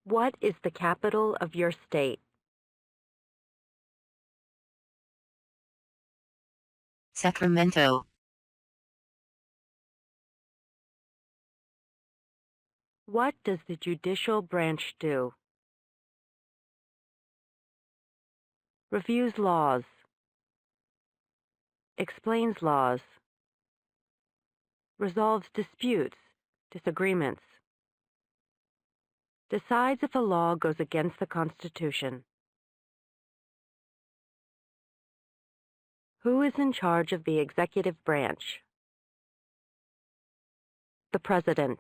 What is the capital of your state? Sacramento. What does the judicial branch do? Reviews laws. Explains laws. Resolves disputes, disagreements. Decides if a law goes against the Constitution. Who is in charge of the executive branch? The President.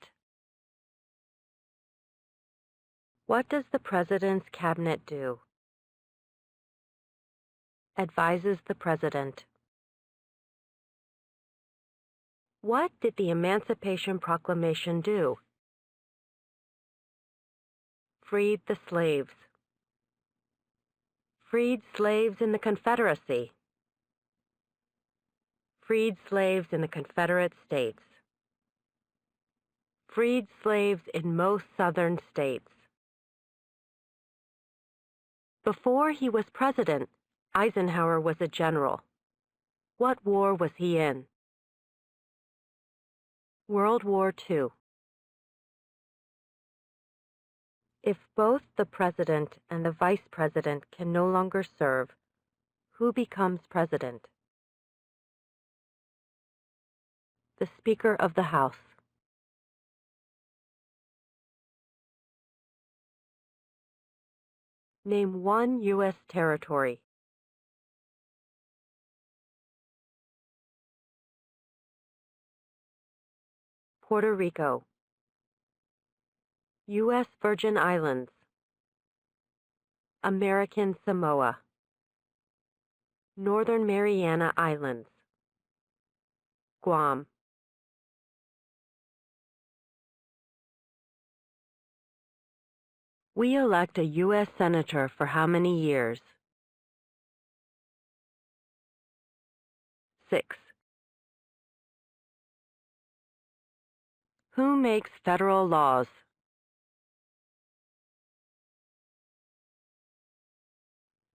What does the President's cabinet do? Advises the President. What did the Emancipation Proclamation do? Freed the slaves. Freed slaves in the Confederacy. Freed slaves in the Confederate States. Freed slaves in most southern states. Before he was president, Eisenhower was a general. What war was he in? World War II. If both the president and the vice president can no longer serve, who becomes president? The Speaker of the House. Name one U.S. territory. Puerto Rico. U.S. Virgin Islands. American Samoa. Northern Mariana Islands. Guam. We elect a U.S. Senator for how many years? 6. Who makes federal laws?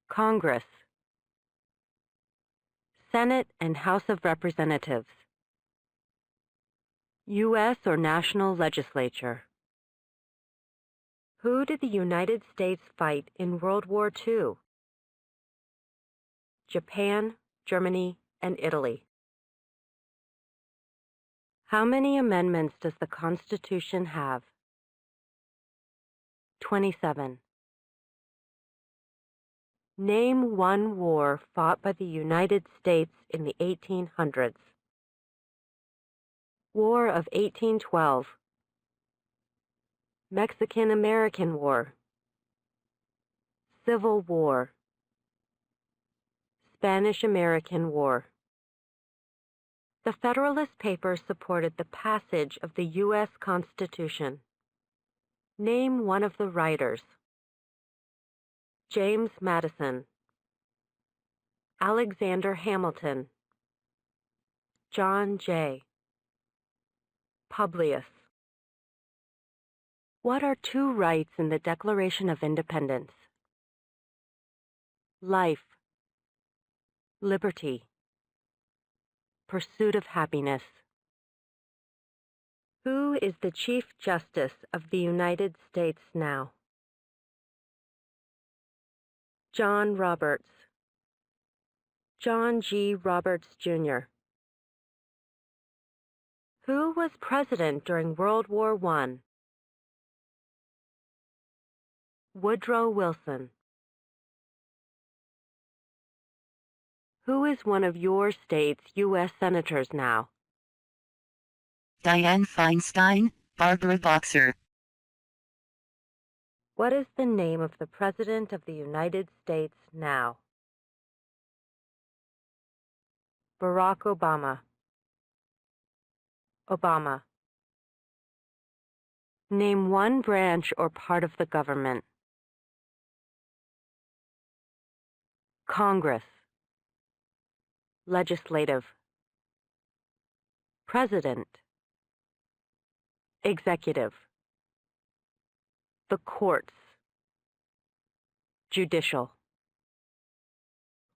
Congress. Senate and House of Representatives. U.S. or national legislature. Who did the United States fight in World War II? Japan, Germany, and Italy. How many amendments does the Constitution have? 27. Name one war fought by the United States in the 1800s. War of 1812. Mexican-American War. Civil War. Spanish-American War. The Federalist Papers supported the passage of the U.S. Constitution. Name one of the writers. James Madison. Alexander Hamilton. John Jay. Publius. What are two rights in the Declaration of Independence? Life. Liberty. Pursuit of happiness. Who is the Chief Justice of the United States now? John Roberts. John G. Roberts, Jr. Who was president during World War I? Woodrow Wilson. Who is one of your state's U.S. senators now? Dianne Feinstein, Barbara Boxer. What is the name of the President of the United States now? Barack Obama. Obama. Name one branch or part of the government. Congress. Legislative. President. Executive. The courts. Judicial.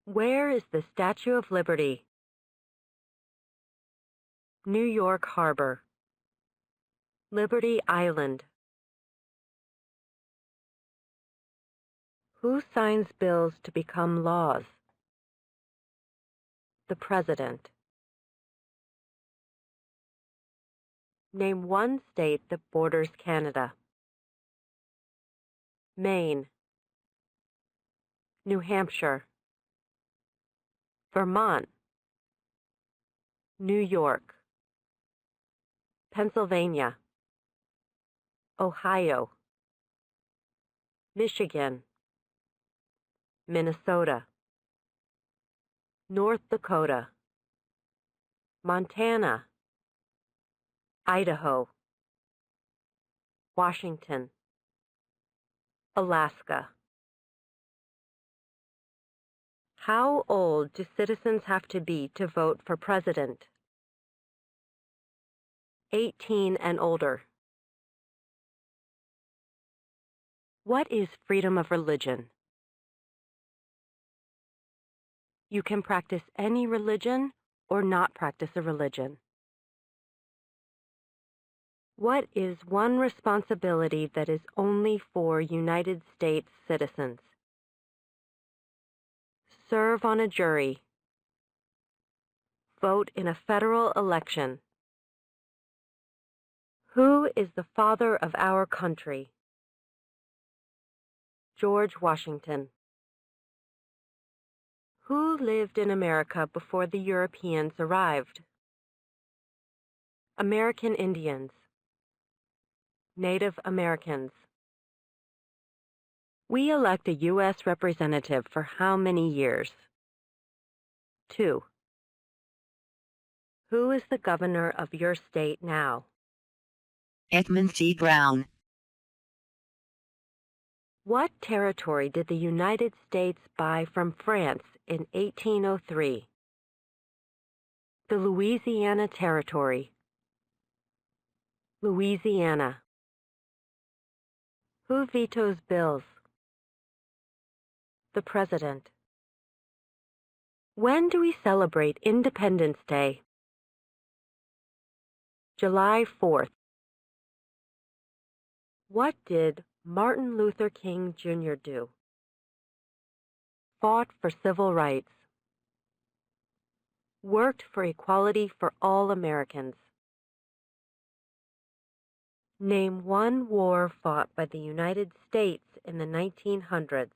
Where is the Statue of Liberty? New York Harbor. Liberty Island. Who signs bills to become laws? The President. Name one state that borders Canada. Maine. New Hampshire. Vermont. New York. Pennsylvania. Ohio. Michigan. Minnesota. North Dakota. Montana. Idaho. Washington. Alaska. How old do citizens have to be to vote for president? 18 and older. What is freedom of religion? You can practice any religion or not practice a religion. What is one responsibility that is only for United States citizens? Serve on a jury. Vote in a federal election. Who is the father of our country? George Washington. Who lived in America before the Europeans arrived? American Indians. Native Americans. We elect a U.S. representative for how many years? 2. Who is the governor of your state now? Edmund G. Brown. What territory did the United States buy from France in 1803? The Louisiana Territory. Louisiana. Who vetoes bills? The President. When do we celebrate Independence Day? July 4th. What did Martin Luther King Jr. do? Fought for civil rights. Worked for equality for all Americans. Name one war fought by the United States in the 1900s.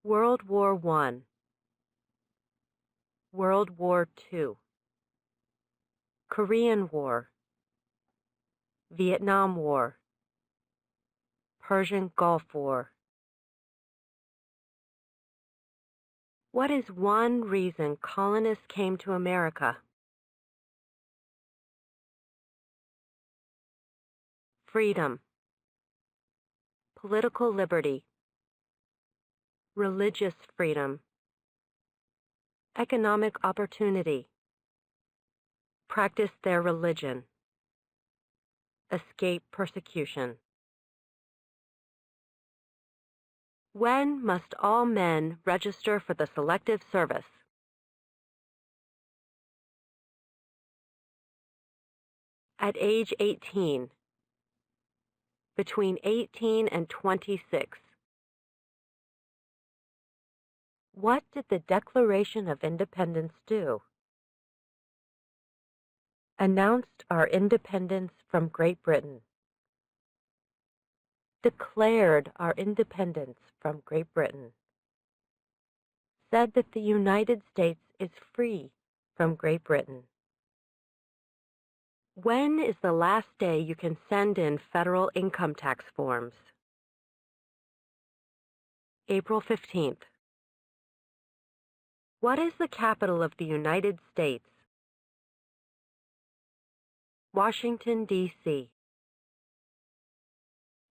World War I. World War II. Korean War. Vietnam War. Persian Gulf War. What is one reason colonists came to America? Freedom. Political liberty. Religious freedom. Economic opportunity. Practice their religion. Escape persecution. When must all men register for the Selective Service? At age 18. Between 18 and 26. What did the Declaration of Independence do? Announced our independence from Great Britain. Declared our independence from Great Britain. Said that the United States is free from Great Britain. When is the last day you can send in federal income tax forms? April 15th. What is the capital of the United States? Washington, D.C.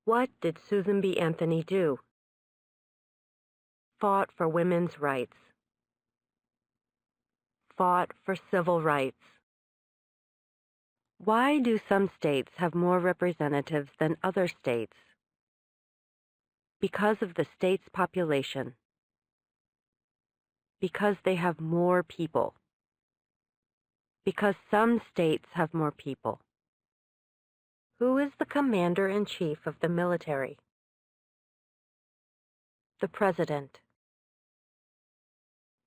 What did Susan B. Anthony do? Fought for women's rights. Fought for civil rights. Why do some states have more representatives than other states? Because of the state's population. Because they have more people. Because some states have more people. Who is the commander-in-chief of the military? The president.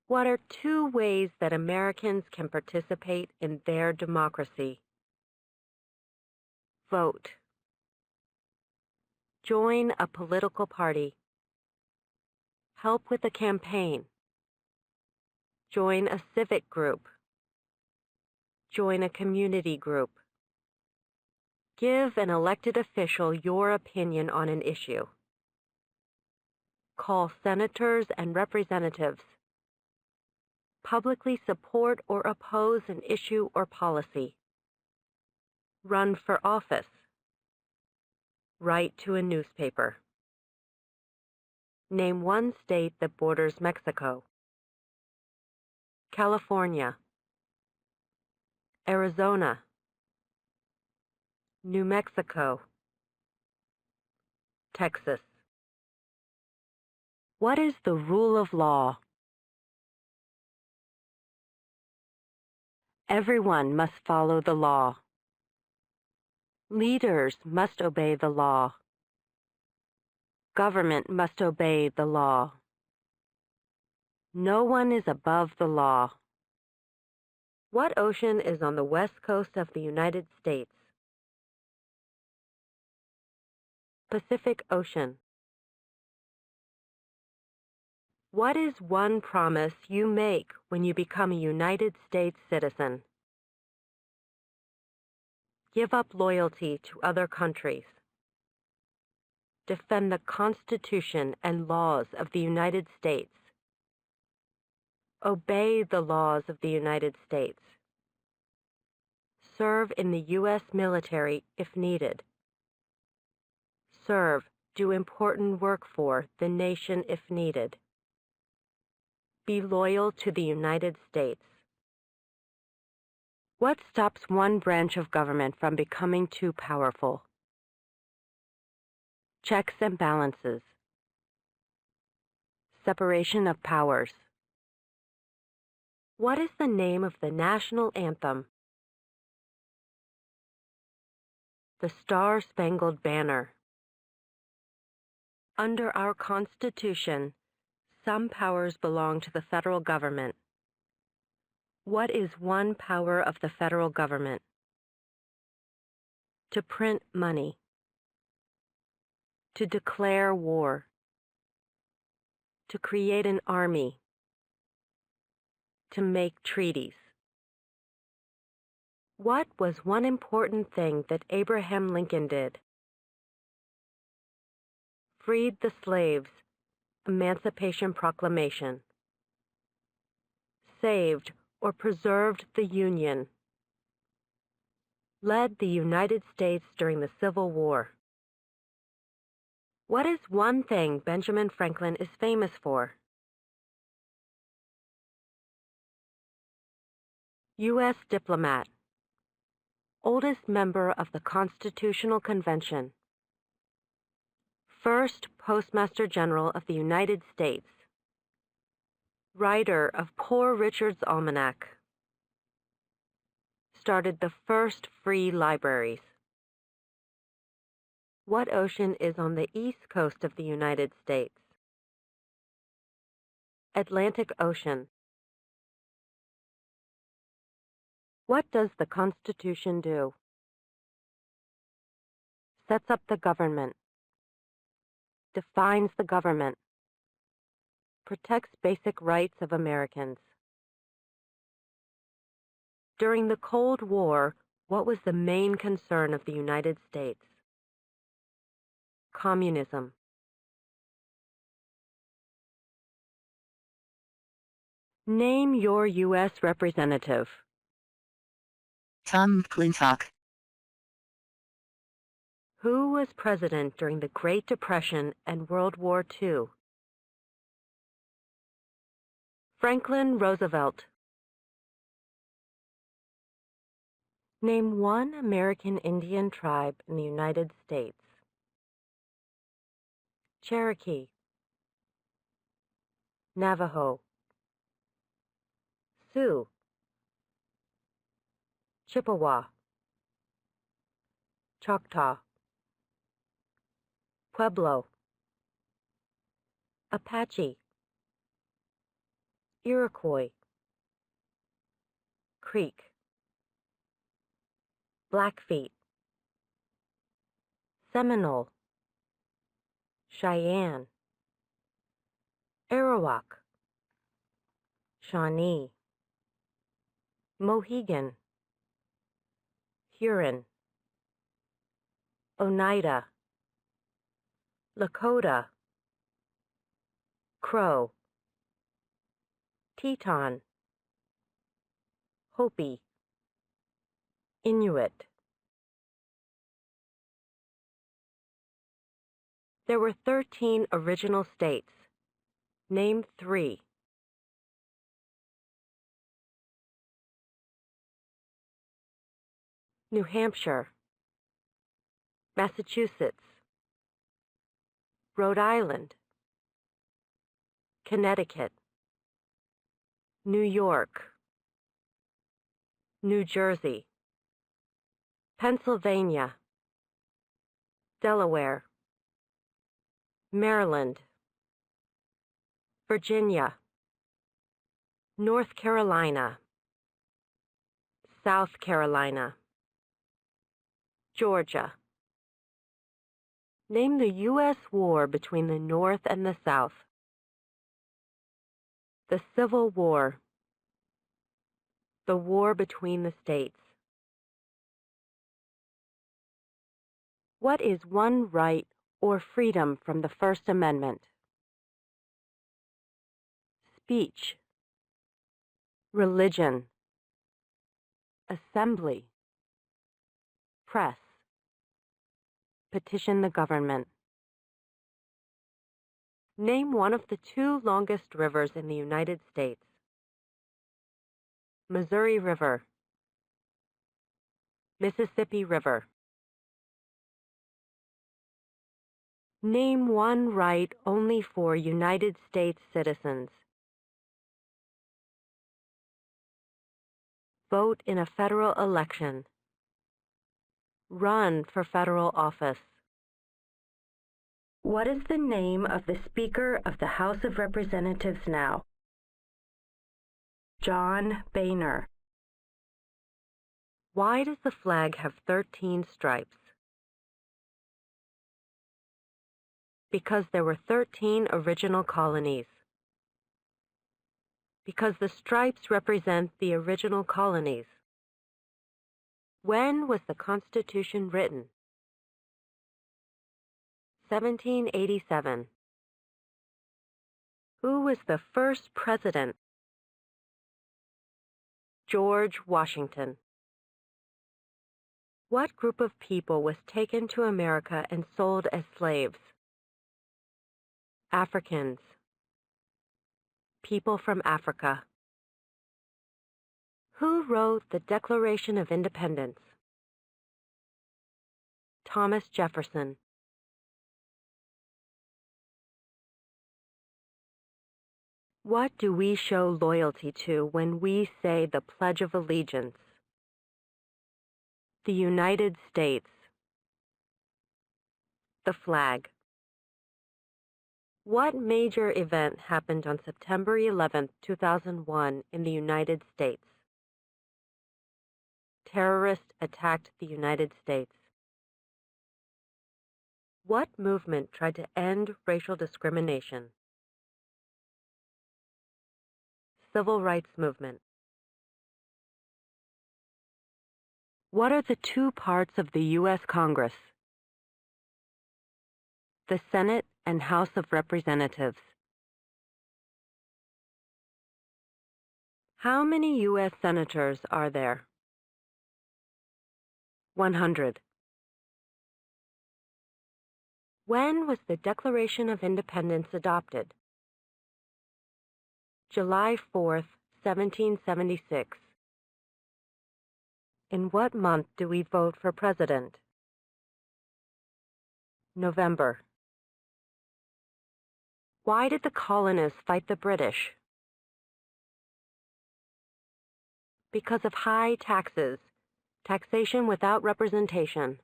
What are two ways that Americans can participate in their democracy? Vote. Join a political party. Help with a campaign. Join a civic group. Join a community group. Give an elected official your opinion on an issue. Call senators and representatives. Publicly support or oppose an issue or policy. Run for office. Write to a newspaper. Name one state that borders Mexico. California. Arizona. New Mexico. Texas. What is the rule of law? Everyone must follow the law. Leaders must obey the law. Government must obey the law. No one is above the law. What ocean is on the west coast of the United States? Pacific Ocean. What is one promise you make when you become a United States citizen? Give up loyalty to other countries. Defend the Constitution and laws of the United States. Obey the laws of the United States. Serve in the U.S. military if needed. Serve, do important work for the nation if needed. Be loyal to the United States. What stops one branch of government from becoming too powerful? Checks and balances. Separation of powers. What is the name of the national anthem? The Star-Spangled Banner. Under our Constitution, some powers belong to the federal government. What is one power of the federal government? To print money. To declare war. To create an army. To make treaties. What was one important thing that Abraham Lincoln did? Freed the slaves. Emancipation Proclamation. Saved or preserved the Union. Led the United States during the Civil War. What is one thing Benjamin Franklin is famous for? U.S. diplomat. Oldest member of the Constitutional Convention. First Postmaster General of the United States. Writer of Poor Richard's Almanac. Started the first free libraries. What ocean is on the east coast of the United States? Atlantic Ocean. What does the Constitution do? Sets up the government. Defines the government. Protects basic rights of Americans. During the Cold War, what was the main concern of the United States? Communism. Name your U.S. representative. Tom McClintock. Who was president during the Great Depression and World War II? Franklin Roosevelt. Name one American Indian tribe in the United States. Cherokee, Navajo, Sioux, Chippewa, Choctaw, Pueblo, Apache, Iroquois, Creek, Blackfeet, Seminole, Cheyenne, Arawak, Shawnee, Mohegan, Huron, Oneida, Lakota, Crow, Teton, Hopi, Inuit. There were 13 original states. Name 3. New Hampshire, Massachusetts, Rhode Island, Connecticut, New York, New Jersey, Pennsylvania, Delaware, Maryland, Virginia, North Carolina, South Carolina, Georgia. Name the U.S. war between the North and the South. The Civil War. The war between the states. What is one right or freedom from the First Amendment? Speech, religion, assembly, press, petition the government. Name one of the 2 longest rivers in the United States. Missouri River, Mississippi River. Name one right only for United States citizens. Vote in a federal election. Run for federal office. What is the name of the Speaker of the House of Representatives now? John Boehner. Why does the flag have 13 stripes? Because there were 13 original colonies. Because the stripes represent the original colonies. When was the Constitution written? 1787. Who was the first president? George Washington. What group of people was taken to America and sold as slaves? Africans. People from Africa. Who wrote the Declaration of Independence? Thomas Jefferson. What do we show loyalty to when we say the Pledge of Allegiance? The United States. The flag. What major event happened on September 11, 2001 in the United States? Terrorists attacked the United States. What movement tried to end racial discrimination? Civil Rights Movement. What are the 2 parts of the U.S. Congress? The Senate and House of Representatives. How many U.S. senators are there? 100. When was the Declaration of Independence adopted? July 4, 1776. In what month do we vote for president? November. Why did the colonists fight the British? Because of high taxes, taxation without representation.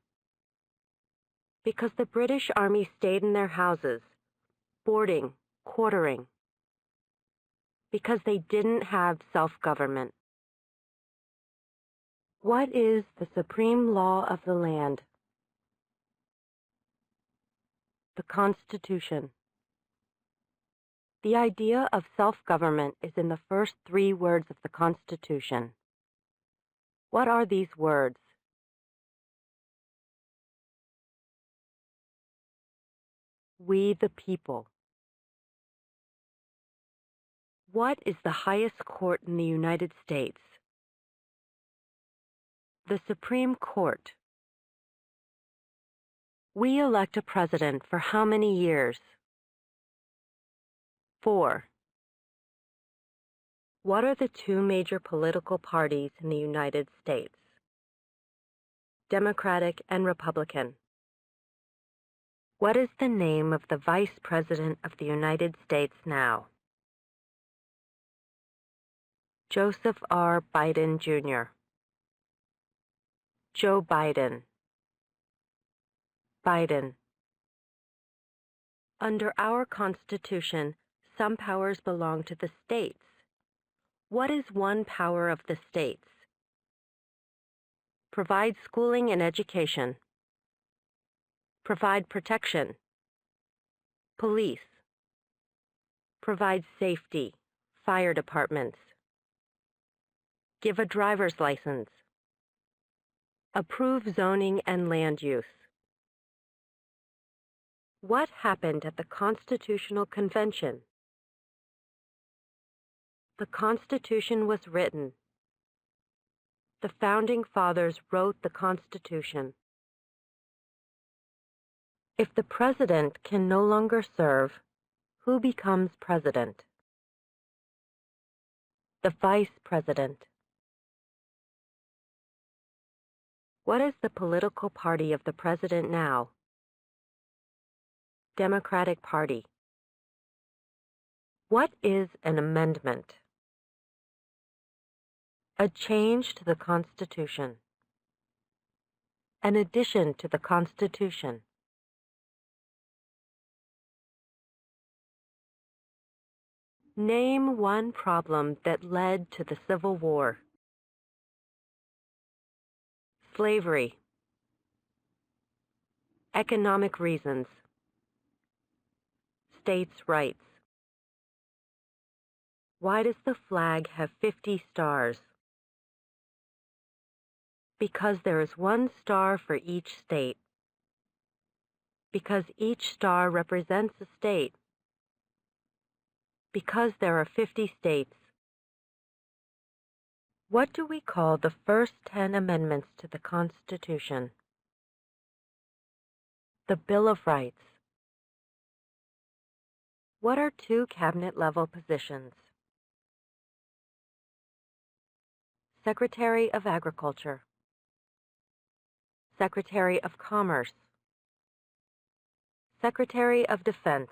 Because the British Army stayed in their houses, boarding, quartering. Because they didn't have self-government. What is the supreme law of the land? The Constitution. The idea of self-government is in the first 3 words of the Constitution. What are these words? We the people. What is the highest court in the United States? The Supreme Court. We elect a president for how many years? 4. What are the 2 major political parties in the United States? Democratic and Republican. What is the name of the Vice President of the United States now? Joseph R. Biden, Jr. Joe Biden. Biden. Under our Constitution, some powers belong to the states. What is one power of the states? Provide schooling and education. Provide protection. Police. Provide safety. Fire departments. Give a driver's license. Approve zoning and land use. What happened at the Constitutional Convention? The Constitution was written. The Founding Fathers wrote the Constitution. If the President can no longer serve, who becomes President? The Vice President. What is the political party of the President now? Democratic Party. What is an amendment? A change to the Constitution. An addition to the Constitution. Name one problem that led to the Civil War. Slavery. Economic reasons. States' rights. Why does the flag have 50 stars? Because there is 1 star for each state. Because each star represents a state. Because there are 50 states. What do we call the first 10 amendments to the Constitution? The Bill of Rights. What are 2 cabinet-level positions? Secretary of Agriculture. Secretary of Commerce. Secretary of Defense.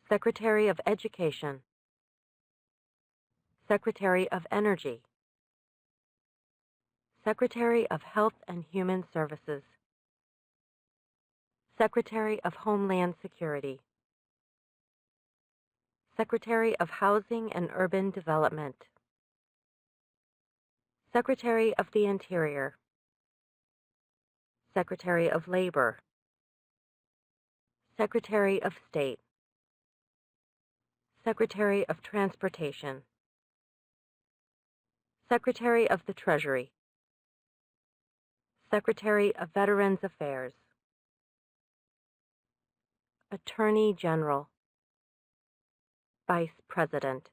Secretary of Education. Secretary of Energy. Secretary of Health and Human Services. Secretary of Homeland Security. Secretary of Housing and Urban Development. Secretary of the Interior. Secretary of Labor. Secretary of State. Secretary of Transportation. Secretary of the Treasury. Secretary of Veterans Affairs. Attorney General. Vice President.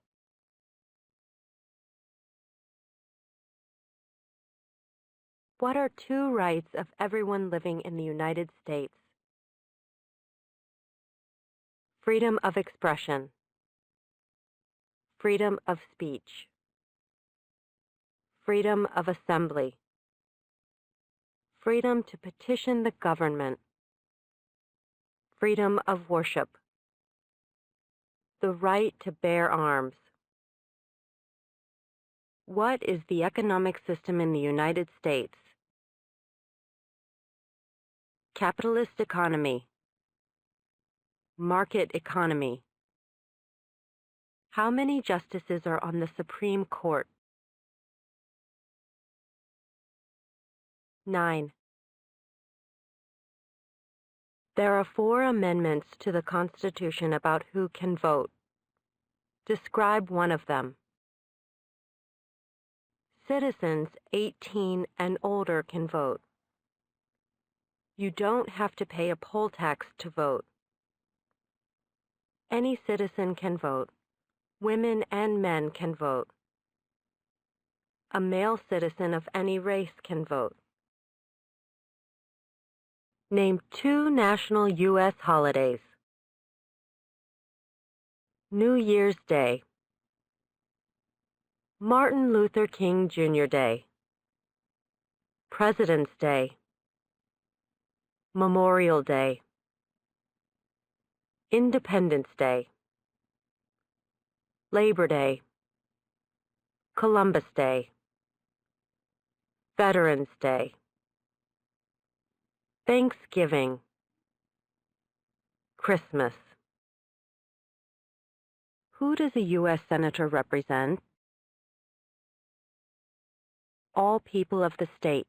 What are 2 rights of everyone living in the United States? Freedom of expression. Freedom of speech. freedom of assembly, freedom to petition the government, freedom of worship, the right to bear arms. What is the economic system in the United States? Capitalist economy, market economy. How many justices are on the Supreme Court? 9. There are 4 amendments to the Constitution about who can vote. Describe one of them. Citizens 18 and older can vote. You don't have to pay a poll tax to vote. Any citizen can vote. Women and men can vote. A male citizen of any race can vote. Name 2 national U.S. holidays. New Year's Day, Martin Luther King Jr. Day, President's Day, Memorial Day, Independence Day, Labor Day, Columbus Day, Veterans Day, Thanksgiving, Christmas. Who does a U.S. Senator represent? All people of the state.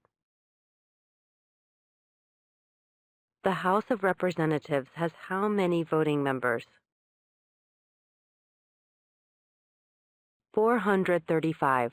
The House of Representatives has how many voting members? 435.